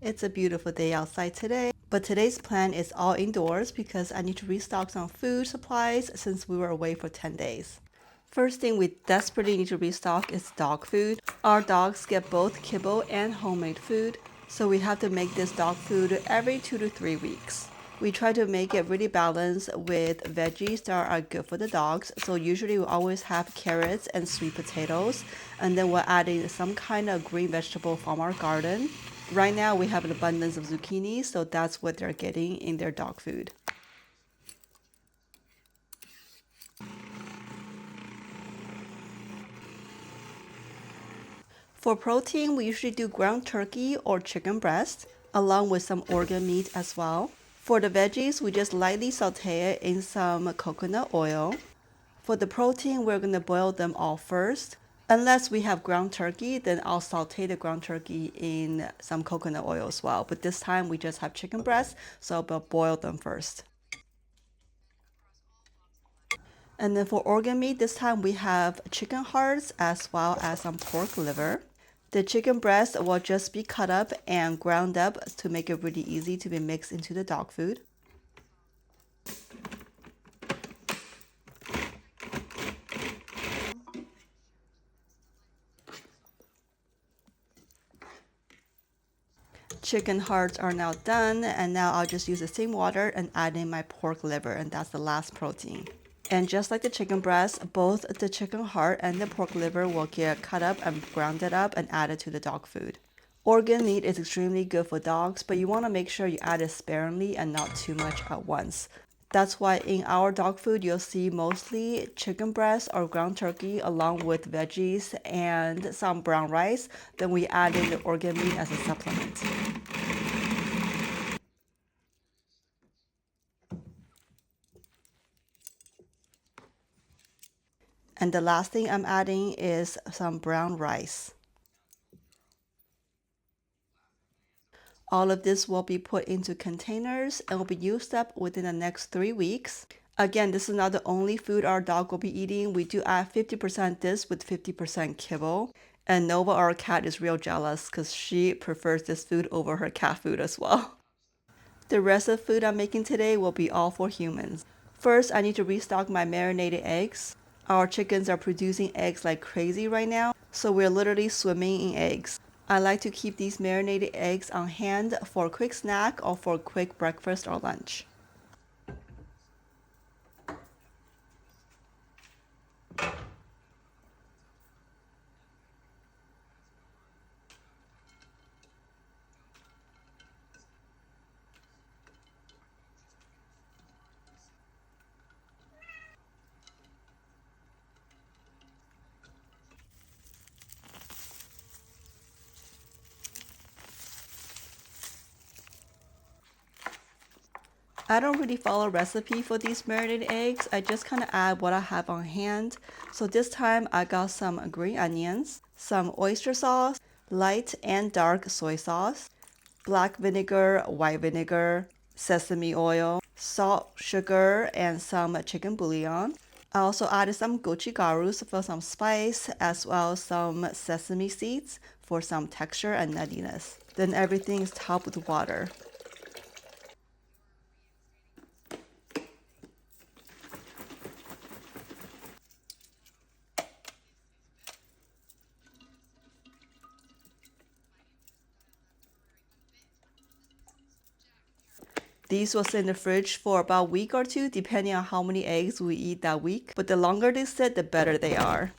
It's a beautiful day outside today, but today's plan is all indoors because I need to restock some food supplies since we were away for 10 days. First thing we desperately need to restock is dog food. Our dogs get both kibble and homemade food, so we have to make this dog food every 2 to 3 weeks. We try to make it really balanced with veggies that are good for the dogs. So usually we always have carrots and sweet potatoes, and then we're adding some kind of green vegetable from our garden. Right now we have an abundance of zucchini, so that's what they're getting in their dog food. For protein, we usually do ground turkey or chicken breast, along with some organ meat as well. For the veggies, we just lightly saute it in some coconut oil. For the protein, we're going to boil them all first. Unless we have ground turkey, then I'll saute the ground turkey in some coconut oil as well. But this time we just have chicken breast, so I'll boil them first. And then for organ meat, this time we have chicken hearts as well as some pork liver. The chicken breast will just be cut up and ground up to make it really easy to be mixed into the dog food. Chicken hearts are now done, and now I'll just use the same water and add in my pork liver, and that's the last protein. And just like the chicken breast, both the chicken heart and the pork liver will get cut up and grounded up and added to the dog food. Organ meat is extremely good for dogs, but you want to make sure you add it sparingly and not too much at once. That's why in our dog food, you'll see mostly chicken breast or ground turkey along with veggies and some brown rice. Then we add in the organ meat as a supplement. And the last thing I'm adding is some brown rice. All of this will be put into containers and will be used up within the next 3 weeks. Again, this is not the only food our dog will be eating. We do add 50% this with 50% kibble. And Nova, our cat, is real jealous because she prefers this food over her cat food as well. The rest of the food I'm making today will be all for humans. First, I need to restock my marinated eggs. Our chickens are producing eggs like crazy right now, so we're literally swimming in eggs. I like to keep these marinated eggs on hand for a quick snack or for a quick breakfast or lunch. I don't really follow a recipe for these marinated eggs. I just kind of add what I have on hand. So this time I got some green onions, some oyster sauce, light and dark soy sauce, black vinegar, white vinegar, sesame oil, salt, sugar, and some chicken bouillon. I also added some gochugarus for some spice, as well as some sesame seeds for some texture and nuttiness. Then everything is topped with water. These will sit in the fridge for about a week or two, depending on how many eggs we eat that week. But the longer they sit, the better they are.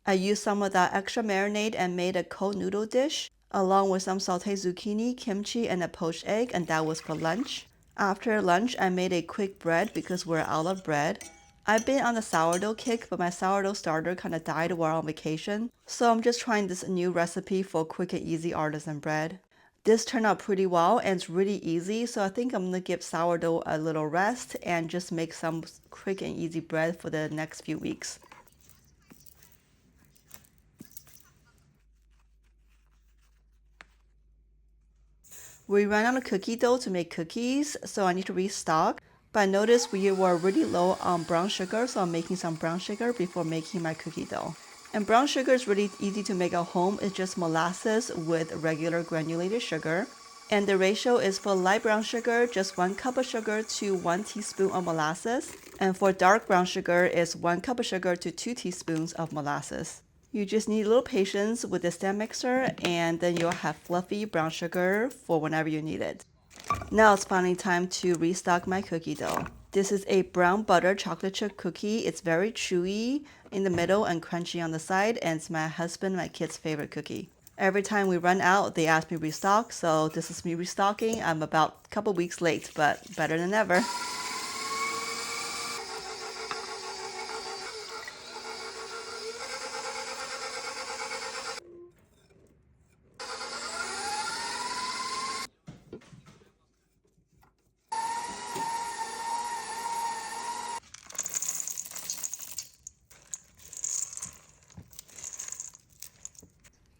I used some of that extra marinade and made a cold noodle dish, along with some sauteed zucchini, kimchi, and a poached egg, and that was for lunch. After lunch, I made a quick bread because we're out of bread. I've been on a sourdough kick, but my sourdough starter kind of died while on vacation. So I'm just trying this new recipe for quick and easy artisan bread. This turned out pretty well and it's really easy, so I think I'm gonna give sourdough a little rest and just make some quick and easy bread for the next few weeks. We ran out of cookie dough to make cookies, so I need to restock. But I noticed we were really low on brown sugar, so I'm making some brown sugar before making my cookie dough. And brown sugar is really easy to make at home. It's just molasses with regular granulated sugar. And the ratio is for light brown sugar, just 1 cup of sugar to 1 teaspoon of molasses. And for dark brown sugar, it's 1 cup of sugar to 2 teaspoons of molasses. You just need a little patience with the stand mixer, and then you'll have fluffy brown sugar for whenever you need it. Now it's finally time to restock my cookie dough. This is a brown butter chocolate chip cookie. It's very chewy in the middle and crunchy on the side, and it's my husband and my kids' favorite cookie. Every time we run out, they ask me to restock, so this is me restocking. I'm about a couple weeks late, but better than ever.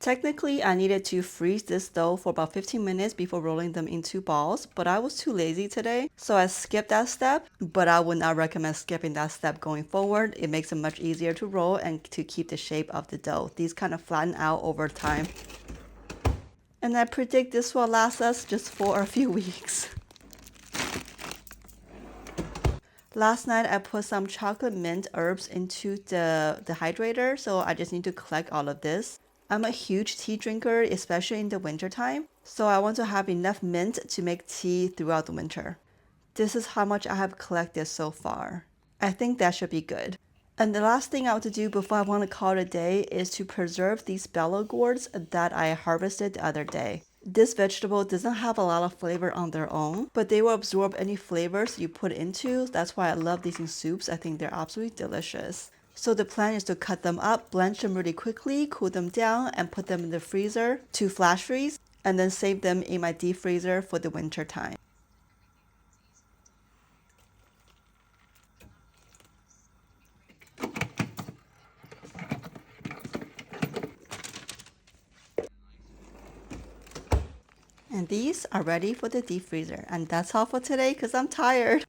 Technically, I needed to freeze this dough for about 15 minutes before rolling them into balls, but I was too lazy today, so I skipped that step, but I would not recommend skipping that step going forward. It makes it much easier to roll and to keep the shape of the dough. These kind of flatten out over time. And I predict this will last us just for a few weeks. Last night I put some chocolate mint herbs into the hydrator, so I just need to collect all of this. I'm a huge tea drinker, especially in the winter time, so I want to have enough mint to make tea throughout the winter. This is how much I have collected so far. I think that should be good. And the last thing I want to do before I want to call it a day is to preserve these bella gourds that I harvested the other day. This vegetable doesn't have a lot of flavor on their own, but they will absorb any flavors you put into. That's why I love these in soups. I think they're absolutely delicious. So the plan is to cut them up, blanch them really quickly, cool them down, and put them in the freezer to flash freeze, and then save them in my deep freezer for the winter time. And these are ready for the deep freezer. And that's all for today because I'm tired.